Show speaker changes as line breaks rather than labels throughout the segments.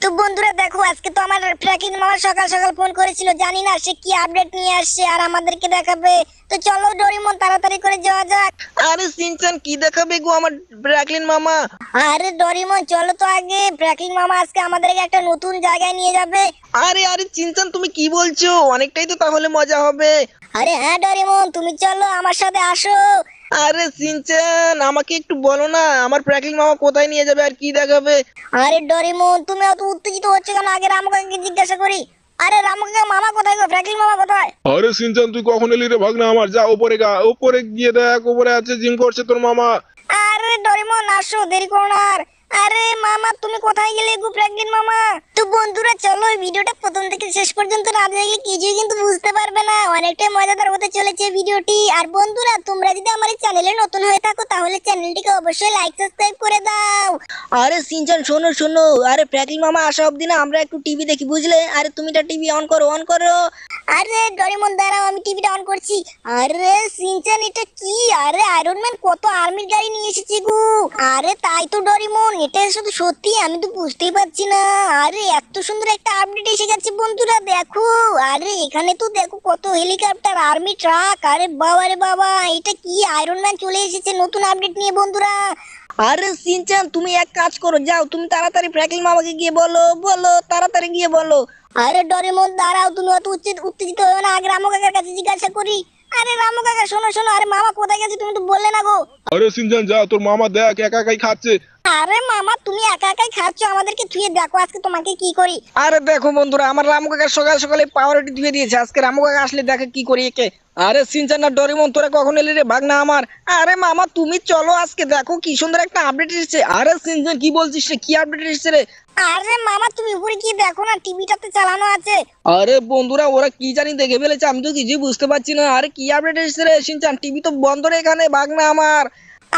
তো বন্ধুরা দেখো, আজকে তো আমার ট্র্যাকিং মামা সকাল সকাল ফোন করেছিল, জানি না সে কি আপডেট নিয়ে আসছে আর আমাদেরকে দেখাবে। তো চলো ডোরিমন তাড়াতাড়ি করে যাওয়া যাক।
আরে সিনচান কি দেখাবে গো আমার ব্র্যাকলিন মামা?
আরে ডোরিমন চলো তো আগে, ট্র্যাকিং মামা আজকে আমাদেরকে একটা নতুন জায়গায় নিয়ে যাবে।
আরে আরে সিনচান তুমি কি বলছো? অনেকটাই তো তাহলে মজা হবে।
আরে হ্যাঁ ডোরিমন, তুমি চলো আমার সাথে আসো।
আরে সিনচান আমাকে একটু বলো না, আমার ব্র্যাকলিন মামা কোথায় নিয়ে যাবে আর কি দেখাবে?
আরে ডোরিমন তুমি অত উত্তেজিত হচ্ছে কেন? আগে রামু কাকাকে জিজ্ঞাসা করি। আরে রামু কাকা, মামা কোথায় গো? ফ্র্যাঙ্কলিন মামা কোথায়?
আরে সিনচান তুই কখন এলি রে ভাগনা আমার? যা উপরে গা, উপরে গিয়ে দেখ, উপরে আছে, জিম করছে তোর মামা।
আরে ডোরেমন আসো, দেরি করো না আর। আরে মামা তুমি কোথায় গেলে গো ফ্র্যাঙ্কলিন মামা? তো বন্ধুরা চলো, এই ভিডিওটা প্রথম থেকে শেষ পর্যন্ত না দেখলে কিছুই কিন্তু বুঝতে পারবে না, অনেকটাই মজাদার হতে চলেছে ভিডিওটি। আর বন্ধুরা তোমরা যদি আমার এই চ্যানেলে নতুন হয়ে থাকো তাহলে চ্যানেলটিকে অবশ্যই লাইক সাবস্ক্রাইব করে দাও।
আরে সিনচান শোনো শোনো, আরে ব্র্যাকলিন মামা আসা অবধি না আমরা একটু টিভি দেখি, বুঝলে? আরে তুমি তো টিভি অন করো, অন করো।
আরে ডোরেমন দাঁড়াও, আমি টিভিটা অন করছি। আরে সিনচান এটা কি? আরে আয়রন ম্যান কত আর্মির গাড়ি নিয়ে এসেছে গো। আরে তাই তো ডোরেমন, এটা শুধু সত্যি, আমি তো বুঝতেই পারছি না। আরে এত সুন্দর একটা আপডেট এসে গেছে বন্ধুরা, দেখো। আরে এখানে তো দেখো কত হেলিকপ্টার, আর্মি ট্রাক। আরে বাবা রে বাবা, এটা কি? আয়রন ম্যান চলে এসেছে নতুন আপডেট নিয়ে বন্ধুরা।
আরে সিনচান তুমি এক কাজ করো, যাও তুমি তাড়াতাড়ি ব্র্যাকলিন মামাকে গিয়ে বলো, বলো তাড়াতাড়ি গিয়ে বলো।
আরে ডোরেমন দাঁড়াও, তুমি অত উত্তেজিত হয়ে না, আগে রামু কাকার কাছে জিজ্ঞাসা করি। আরে রামু কাকা শোনো শোনো, আরে মামা কোথায় গেছে তুমি তো বললে না গো।
আরে সিনচান যা, তোর মামা দেখ একা একাই খাচ্ছে।
আরে মামা তুমি একা একাই খাচ্ছ, আমাদেরকে থুয়ে দেখো আজকে তোমাকে কি করি।
আরে দেখো বন্ধুরা, আমার রামু কাকা সকাল সকালে পাউরুটি ধুয়ে দিয়েছে, আজকে রামু কাকা আসলে দেখে কি করি একে। আরে সিনচান না ডোরেমন তোরা কখন এলি রে ভাগনা আমার? আরে মামা তুমি চলো, আজকে দেখো কি সুন্দর একটা আপডেট এসেছে। আরে সিনচান কি বলছিস রে, কি আপডেট এসেছে রে?
আরে মামা তুমি উপরে কি দেখো না, টিভিটাতে চালানো আছে।
আরে বন্ধুরা ওরা কি জানি দেখে ফেলেছে, আমি তো কিছুই বুঝতে পারছি না। আরে কি আপডেট এসেছে রে সিনচান? টিভি তো বন্ধ রে এখানে ভাগনা আমার।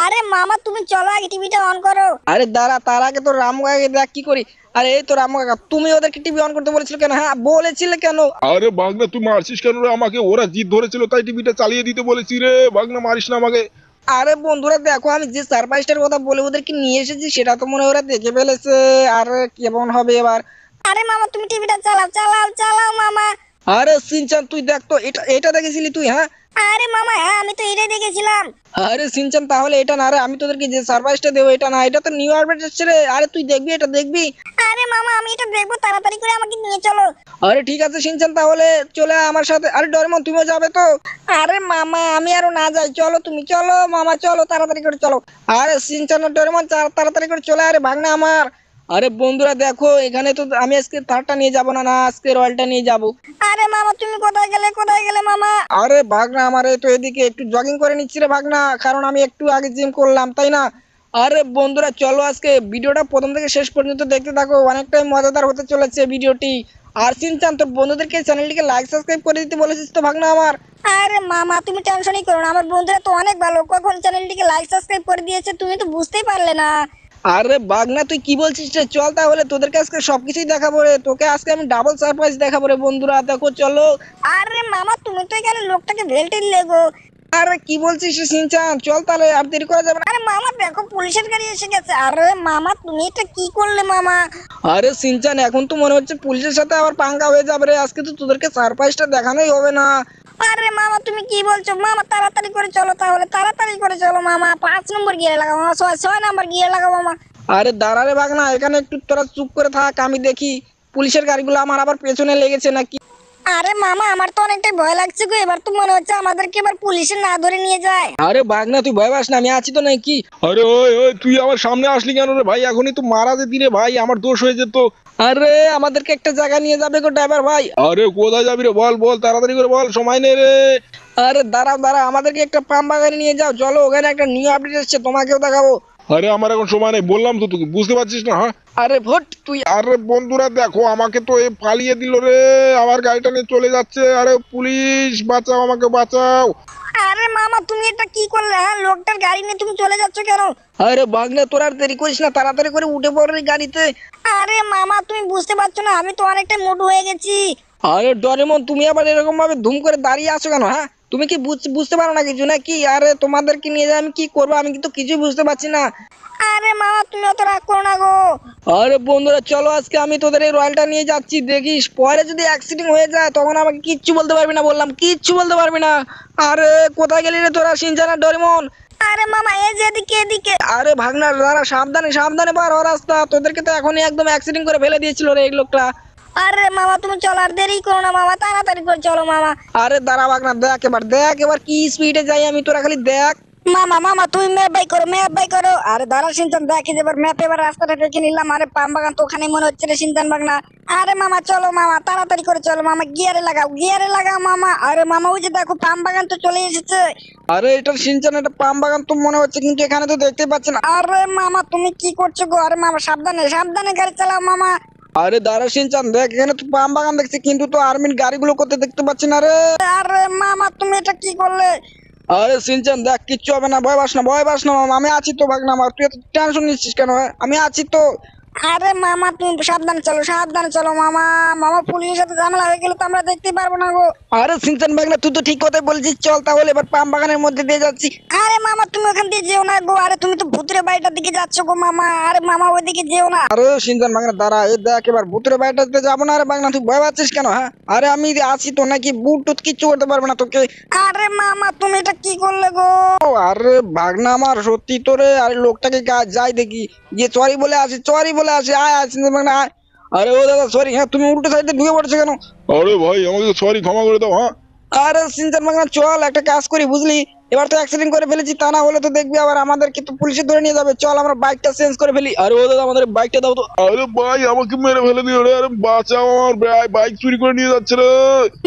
আরে মামা তুমি চলো আগে টিভিটা অন করো।
আরে দাঁড়া, তার আগে তো রামু কাকাকে দেখ কি করি। আরে এই তো রামু কাকা, তুমি ওদেরকে টিভি অন করতে বলেছিলে কেন? হ্যাঁ বলেছিলে কেন?
আরে ভাগনা তুই মারছিস কেন রে আমাকে? ওরা জিদ ধরেছিল তাই টিভিটা চালিয়ে দিতে বলেছি রে ভাগনা, মারিস না আমাকে।
আরে বন্ধুরা দেখো, আমি যে সারপ্রাইজটার কথা বলে ওদেরকে নিয়ে এসেছি সেটা তো মনে হয় ওরা দেখে ফেলেছে। আর কেমন হবে এবার?
আরে মামা তুমি টিভিটা চালাও চালাও চালাও মামা।
আরে সিনচান তুই দেখ তো, এটা এটা দেখেছিলি তুই? হ্যাঁ
আরে মামা হ্যাঁ, আমি তো এটাই দেখেছিলাম।
আরে সিনচান তাহলে এটা না রে, আমি তোদেরকে যে সারপ্রাইজটা দেবো এটা না, এটা তো নিউ আপডেট এসেছে রে। আরে তুই দেখবি, এটা দেখবি?
আরে মামা আমি এটা দেখবো, তাড়াতাড়ি করে আমাকে নিয়ে চলো।
আরে ঠিক আছে সিনচান তাহলে চলে আয় আমার সাথে। আরে ডোরেমন তুমিও যাবে তো? আরে মামা আমি আরো না যাই, চলো তুমি চলো মামা, চলো তাড়াতাড়ি করে চলো। আরে সিনচান আর ডোরেমন তাড়াতাড়ি করে চলে আরে ভাগনা আমার। আরে বন্ধুরা দেখো, এখানে তো আমি আজকে থারটা নিয়ে যাবো না, না আজকে রয়্যালটা নিয়ে যাবো।
আরে মামা তুমি কোথায় গেলে, কোথায় গেলে মামা?
আরে ভাগনা আমার এই তো এদিকে একটু জগিং করে নিচ্ছি রে ভাগনা, কারণ আমি একটু আগে জিম করলাম তাই না। আরে বন্ধুরা চলো আজকে ভিডিওটা প্রথম থেকে শেষ পর্যন্ত দেখতে থাকো, অনেকটাই মজাদার হতে চলেছে ভিডিওটি। আর সিনচান তোর বন্ধুদেরকে চ্যানেলটিকে লাইক সাবস্ক্রাইব করে দিতে বলেছিস তো ভাগনা আমার।
আরে মামা তুমি টেনশনই করো না, আমার বন্ধুরা তো অনেক ভালো, কখন চ্যানেলটিকে লাইক সাবস্ক্রাইব করে দিয়েছে তুমি তো বুঝতেই পারলে না।
আরে ভাগনা তুই কি বলছিস রে? চল তাহলে তোদেরকে আজকে সবকিছুই দেখাবো রে, তোকে আজকে আমি ডাবল সারপ্রাইজ দেখাবো রে বন্ধুরা, দেখো চলো।
আরে মামা তুমি তো এখানে লোকটাকে ভেলটে দিলে গো।
আরে কি বলছিস রে সিনচান? চল তাহলে, আর দেরি করা যাবে না।
আরে মামা দেখো পুলিশের গাড়ি এসে গেছে। আরে মামা তুমি এটা কি করলে মামা?
আরে সিনচান এখন তো মনে হচ্ছে পুলিশের সাথে আবার পাঙ্গা হয়ে যাবে রে, আজকে তো তোদেরকে সারপ্রাইজটা দেখানোই হবে না।
আরে মামা তুমি কি বলছো মামা? তাড়াতাড়ি করে চলো তাহলে, তাড়াতাড়ি করে চলো মামা। 5 নম্বর গিয়ে লাগাও মামা, 6 নম্বর গিয়ে লাগাও মামা।
আরে দাঁড়া রে ভাগনা, এখানে একটু তোরা চুপ করে থাক, আমি দেখি পুলিশের গাড়িগুলো আমার আবার পেছনে লেগেছে নাকি।
আরে মামা আমার তো অনেকটাই ভয় লাগছে গো, এবার তো মনে হচ্ছে আমাদেরকে এবার পুলিশে না ধরে নিয়ে যায়।
আরে ভাগনা তুই ভয় পাস না, আমি আছি তো নাকি।
আরে ওই ওই তুই আমার সামনে আসলি কেন রে ভাই? এখনই তো মারা যেতি রে ভাই, আমার দোষ হয়ে যেত।
আরে আমাদেরকে একটা জায়গা নিয়ে যাবে গো ড্রাইভার ভাই।
আরে কোথায় যাবি রে? বল বল তাড়াতাড়ি করে বল, সময় নেই রে।
আরে দাঁড়াও দাঁড়াও, আমাদেরকে একটা পাম বাগানে নিয়ে যাও, চলো ওখানে একটা নিউ আপডেট এসেছে, তোমাকেও দেখাবো।
আরে আমার এখন সময় নেই, বললাম তো তোকে, বুঝতে পারছিস না? হ্যাঁ
আরে ভোট তুই।
আরে বন্ধুরা দেখো, আমাকে তো এ পালিয়ে দিল রে, আমার গাড়িটা নিয়ে চলে যাচ্ছে। আরে পুলিশ বাঁচাও, আমাকে বাঁচাও।
আরে মামা তুমি এটা কি করলে? হ্যাঁ লোকটার গাড়ি নিয়ে তুমি চলে যাচ্ছ কেন?
আরে ভাগনা তোর আর দেরি করিস না, তাড়াতাড়ি করে উঠে পড় রে গাড়িতে।
আরে মামা তুমি বুঝতে পারছো না, আমি তো অনেকটা মোটু হয়ে গেছি।
আরে ডরেমন তুমি আবার এরকম ভাবে ধুম করে দাঁড়িয়ে আছো কেন? হ্যাঁ তুমি কি বুঝতে পারো না কিছু নাকি? আরে তোমাদেরকে নিয়ে যে আমি কি করবো আমি কিন্তু কিছুই বুঝতে পারছি না।
আরে মামা তুমি অত রাগ করো না গো।
আরে বন্ধুরা চলো আজকে আমি তোদের এই রয়্যালটা নিয়ে যাচ্ছি, দেখিস পরে যদি অ্যাক্সিডেন্ট হয়ে যায় তখন আমাকে কিচ্ছু বলতে পারবি না, বললাম কিচ্ছু বলতে পারবি না। আরে কোথায় গেলি রে তোরা শিনচান আর ডোরেমন?
আরে মামা এই যে এদিকে এদিকে।
আরে ভাগনা দাঁড়া, সাবধানে সাবধানে পার হ রাস্তা, তোদেরকে তো এখনই একদম অ্যাক্সিডেন্ট করে ফেলে দিয়েছিল রে এই লোকটা।
আরে মামা তুমি চলো, আর দেরি করো না মামা, তাড়াতাড়ি করে চলো মামা।
আরে দাঁড়া ভাগনা, দেখ এবার কি স্পিডে যাই আমি, তোরা খালি দেখ।
মামা মামা তুমি ম্যাপ বাই করো, ম্যাপ বাই করো। আরে দাঁড়া সিনচান দেখি যে এবার ম্যাপে এবার রাস্তাটা দেখে নিলাম। আরে পাম বাগান তো ওখানে মনে হচ্ছে রে সিনচান বাগনা। আরে মামা চলো মামা, তাড়াতাড়ি করে চলো মামা, গিয়ারে লাগাও মামা। আরে মামা ওই যে দেখো পাম বাগান তো চলে এসেছে।
আরে এটা সিনচান, এটা পাম বাগান তো মনে হচ্ছে, কিন্তু এখানে তো দেখতে পাচ্ছি না।
আরে মামা তুমি কি করছো গো? আরে মামা সাবধানে সাবধানে গাড়ি চালাও মামা।
আরে দাঁড়া সিনচান, দেখ এখানে তো পাম বাগান দেখছি, কিন্তু তো আর্মির গাড়িগুলো কোথায় দেখতে পাচ্ছি না রে।
আরে মামা তুমি এটা কি করলে?
আরে সিনচান দেখ কিচ্ছু হবে না, ভয় পাস না ভয় পাস না মামা, আমি আছি তো ভাগনা আমার, তুই এত টেনশন নিচ্ছিস কেন? আমি আছি তো।
আরে মামা তুমি সাবধানে চলো মামা। মামা পুলিশের সাথে ঝামেলা হয়ে গেলে তো আমরা দেখতে পারবো না গো।
আরে সিনচান ভাগনা তুই তো ঠিক কথাই বলছিস, চল তাহলে এবার পাম বাগানের মধ্যে দিয়ে যাচ্ছি।
আরে মামা তুমি ওখান দিয়ে যেও না গো। আরে তুমি তো ভূতের বাড়িটার দিকে যাচ্ছ গো মামা। আরে মামা ওইদিকে যেও না।
আরে সিনচান ভাগনা দাঁড়া, এই দেখ এবার ভূতের বাড়িটাতে যাবো না। আরে ভাগনা তুই ভয় পাচ্ছিস কেন? হ্যাঁ আরে আমি আছি তো, নাকি বুট টুট কিচ্ছু করতে পারবে না তোকে।
আরে মামা তুমি এটা কি করলে গো?
আরে ভাগনা আমার সত্যি তোরে, আরে লোকটাকে যাই দেখি, যে সরি বলে আসি, সরি বলে আসি, আয় আয় সিনচান ভাগনা আয়। আরে ও দাদা সরি, হ্যাঁ তুমি উল্টো সাইডে ঢুকে পড়ছো কেন?
আরে ভাই আমাকে সরি ক্ষমা করে দাও। হ্যাঁ
আরে সিনচান ভাগনা চল একটা কাজ করি বুঝলি, এবার তো অ্যাক্সিডেন্ট করে ফেলেছি, তা না হলে তো দেখবি আবার আমাদেরকে তো পুলিশে ধরে নিয়ে যাবে। চল আমরা বাইকটা চেঞ্জ করে ফেলি। আরে ও দাদা আমাদের বাইকটা দাও তো।
আরে ভাই আমাকে মেরে ফেলে দিও রে, আরে বাঁচাও, আমার বাইক চুরি করে নিয়ে যাচ্ছে রে।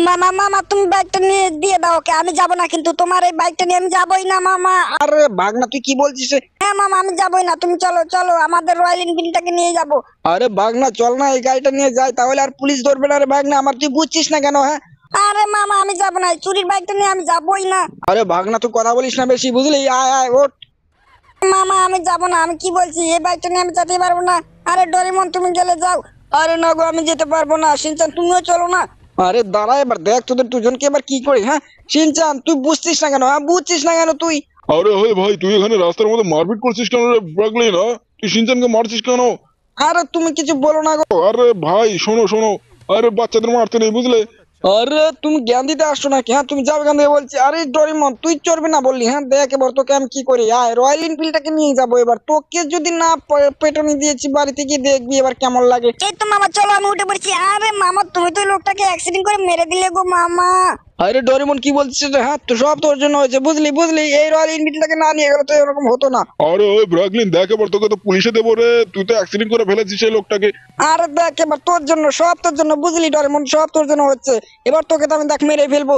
মামা তুমি বাইকটা নিয়ে দিয়ে দাও ওকে, আমি যাবো না, কিন্তু তোমার এই বাইকটা নিয়ে আমি যাবোই না মামা।
আরে ভাগনা তুই কি বলছিস রে?
হ্যাঁ মামা আমি যাবোই না, তুমি চলো চলো আমাদের রয়্যাল এনফিল্ডটাকে নিয়ে যাবো।
আরে ভাগনা চল না এই গাড়িটা নিয়ে যাই, তাহলে আর পুলিশ ধরবে না রে ভাগনা, আমার তুই বুঝছিস না কেন? হ্যাঁ
আরে মামা আমি যাবো না, এই চুরির বাইকটা নিয়ে আমি যাবোই না।
আরে ভাগনা তুই কথা বলিস না বেশি বুঝলি, আয় আয় ওঠ।
মামা আমি যাবো না, আমি কি বলছি, এই বাইকটা নিয়ে আমি যেতে পারবো না। আরে ডোরেমন তুমি গেলে যাও।
আরে না গো আমি যেতে পারবো না, শিনচান তুমিও চলো না। আরে দাঁড়া এবার দেখ তোদের দুজনকে এবার কি করি। হ্যাঁ শিনচান তুই বুঝছিস না কেন? হ্যাঁ বুঝছিস না কেন তুই?
আরে হয় ভাই তুই এখানে রাস্তার মধ্যে মারপিট করছিস কেন রে ব্রাগলিন? হ্যাঁ তুই সিনচানকে মারছিস কেন?
আরে তুমি কিছু বলো না গো।
আরে ভাই শোনো শোনো, আরে বাচ্চাদের মারতে নেই বুঝলে।
আরে তুমি জ্ঞান দিতে আসছো নাকি? হ্যাঁ তুমি যাও এখান থেকে বলছি। আরে ডরিমন তুই চড়বি না বললি? হ্যাঁ দেখ এবার তোকে আমি কি করি, আয় রয়্যাল এনফিল্ডটাকে নিয়ে যাবো এবার, তোকে যদি না পেটনি দিয়েছি বাড়িতে গিয়ে দেখবি এবার কেমন লাগে।
এই তো মামা চলো আমি উঠে পড়ছি। আরে মামা তুমি তো লোকটাকে অ্যাক্সিডেন্ট করে মেরে দিলে গো মামা।
আরে ডরিমন কি বলছিস রে? হ্যাঁ তো সব তোর জন্য হয়েছে বুঝলি বুঝলি, এই রয়্যাল এনফিল্ডটাকে না নিয়ে গেলে তো এরকম হতো না।
আরে ওই ব্রাগলিন দেখ এবার তোকে তো পুলিশে দেবো রে, তুই তো অ্যাক্সিডেন্ট করে ফেলেছিস সেই লোকটাকে।
আরে দেখ এবার তোর জন্য, সব তোর জন্য বুঝলি ডরিমন, সব তোর জন্য হচ্ছে। এবার তোকে তো আমি দেখ মেরে ফেলবো।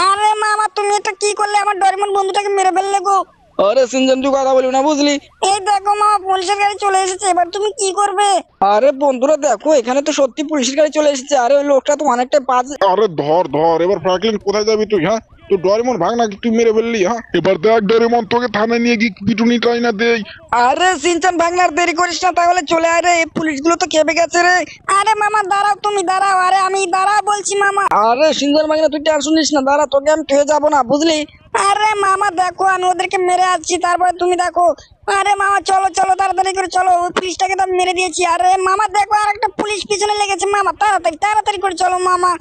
আরে মামা তুমি এটা কি করলে, আমার ডোরেমন বন্ধুটাকে মেরে ফেললে গো।
আরে সিনচান তুই কথা বলবি না বুঝলি।
এই দেখো মামা পুলিশের গাড়ি চলে এসেছে, এবার তুমি কি করবে?
আরে বন্ধুরা দেখো এখানে তো সত্যি পুলিশের গাড়ি চলে এসেছে, আরে ওই লোকটা তো অনেকটা বাজে।
আরে ধর ধর, এবার ফ্র্যাঙ্কলিন কোথায় যাবি তুই? হ্যাঁ তো ডোরেমন ভাগনা তুই মেরে ফেললি। হ্যাঁ এবার দেখ ডোরেমন তোকে থানায় নিয়ে গিয়ে পিটুনি টাই না দেই।
আরে সিনচান ভাগনার দেরি করিস না, তাহলে চলে আয় রে, এই পুলিশগুলো তো খেপে গেছে রে।
আরে মামা দাঁড়াও, তুমি দাঁড়াও, আরে আমি দাঁড়াও বলছি মামা।
আরে সিনচান ভাগনা তুই টেনশন নিস না, দাঁড়া তোকে আমি পেয়ে যাবো না বুঝলি।
আরে মামা দেখো আমি ওদেরকে মেরে আসছি, তারপরে তুমি দেখো। আরে মামা চলো চলো তাড়াতাড়ি করে চলো, ওই পুলিশটাকে তো আমি মেরে দিয়েছি। আরে মামা দেখো আর একটা পুলিশ পিছনে লেগেছে মামা, তাড়াতাড়ি তাড়াতাড়ি করে চলো মামা।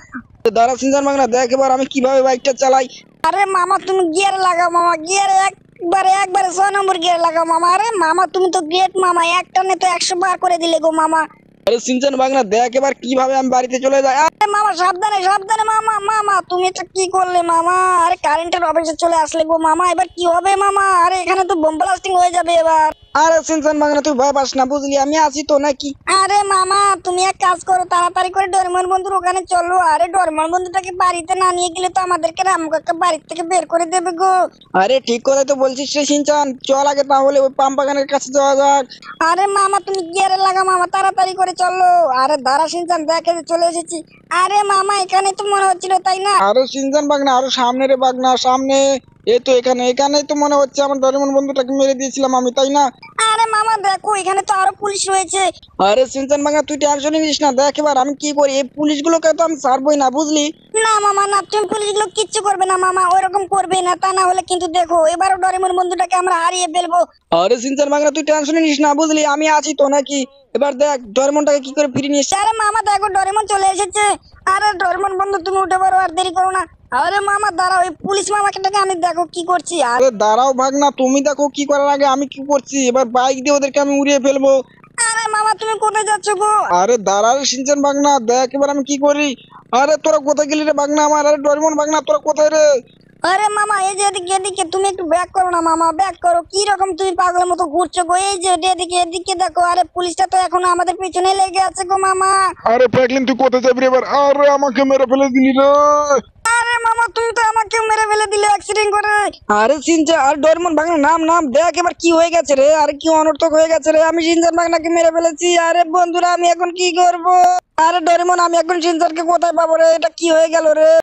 দাঁড়া সিনচান ভাগনা দেখ এবার আমি কিভাবে বাইকটা চালাই।
আরে মামা তুমি গিয়ার লাগাও মামা, গিয়ারে একবারে একবারে 6 নম্বর গিয়ার লাগাও মামা। আরে মামা তুমি তো গ্রেট মামা, একটা নে তো 100 বার করে দিলে গো মামা।
আরে সিনচান ভাগনা দেখ এবার কিভাবে আমি বাড়িতে চলে যাই।
আরে মামা সাবধানে সাবধানে মামা। মামা তুমি এটা কি করলে মামা? আরে কারেন্টের অফিসে চলে আসলে গো মামা, এবার কি হবে মামা? আরে এখানে তো বোম ব্লাস্টিং হয়ে যাবে এবার।
আরে সিনচান ভাগনা তুই ভয় পাস না বুঝলি, আমি আছি তো নাকি।
আরে মামা তুমি এক কাজ করো, তাড়াতাড়ি করে ডোরেমন বন্ধুর ওখানে চলো। আরে ডোরেমন বন্ধুটাকে বাড়িতে না নিয়ে গেলে তো আমাদেরকে রামু কাকা বাড়ি থেকে বের করে দেবে গো।
আরে ঠিক কথাই তো বলছিস রে সিনচান, চল আগে তাহলে ওই পাম বাগানের কাছে যাওয়া যাক।
আরে মামা তুমি গিয়ারে লাগা মামা, তাড়াতাড়ি করে চলো। আরে দাঁড়া সিনচান দেখে চলে এসেছি। আরে মামা এখানে তো মনে হচ্ছিল তাই না?
আরো সিনচান বাগনা আরো সামনে রে বাগনা সামনে। এই তো এখানে, এখানেই তো মনে হচ্ছে আমার ডোরেমন বন্ধুটাকে মেরে দিয়েছিলাম আমি, তাই না?
আরে মামা দেখো এখানে তো আরো পুলিশ রয়েছে।
আরে সিনচান ভাঙা তুই টেনশন নিস না, দেখ এবার আমি কি করি, এই পুলিশগুলোকে তো আমি ছাড়বই না, বুঝলি?
না মামা না, তুমি পুলিশগুলো কিচ্ছু করবে না মামা, ওইরকম করবে না, তা না হলে কিন্তু দেখো এবারও ডোরেমন বন্ধুটাকে আমরা হারিয়ে ফেলবো।
আরে সিনচান ভাঙা তুই টেনশন নিস না, বুঝলি? আমি আছি তো নাকি? এবার দেখ ডোরেমনটাকে কি করে ফিরিয়ে নিয়ে এসছি।
আরে মামা দেখো ডোরেমন চলে এসেছে। আরে ডোরেমন বন্ধু তুমি উঠে পড়ো, আর দেরি করো না। আরে মামা দাঁড়াও, ওই পুলিশ মামাকে ডেকে আমি দেখো কি করছি। আর
আরে দাঁড়াও ভাগনা, তুমি দেখো কি করার আগে আমি কি করছি, এবার বাইক দিয়ে ওদেরকে আমি উড়িয়ে ফেলবো।
আরে মামা তুমি কোথায় যাচ্ছ গো?
আরে দাঁড়া রে সিনচান ভাগনা, দেখ এবার আমি কি করি। আরে তোরা কোথায় গেলি রে ভাগনা আমার? আরে ডোরেমন ভাগনা তোরা কোথায় রে?
আরে মামা এই যে এদিকে এদিকে, তুমি একটু ব্যাক করো না মামা, ব্যাক করো। কি রকম তুমি পাগলের মতো ঘুরছো গো? এই যে এদিকে এদিকে দেখো। আরে পুলিশটা তো এখনো আমাদের পিছনে লেগে আছে গো মামা।
আরে ফ্র্যাঙ্কলিন তুই কোথায় যাবি রে এবার? আরে আমাকে মেরে ফেলে দিলি রে।
আরে মামা তুমি তো আমাকে মেরে ফেলে দিলে অ্যাক্সিডেন্ট করে।
আরে সিনচান আর ডোরেমন ভাগনা নাম নাম, দেখ এবার কি হয়ে গেছে রে, আরে কি অনর্থক হয়ে গেছে রে, আমি সিনচান ভাগনাকে মেরে ফেলেছি। আরে বন্ধুরা আমি এখন কি করব? আরে ডোরেমন আমি এখন সিনচানকে কোথায় পাবো রে? এটা কি হয়ে গেল রে?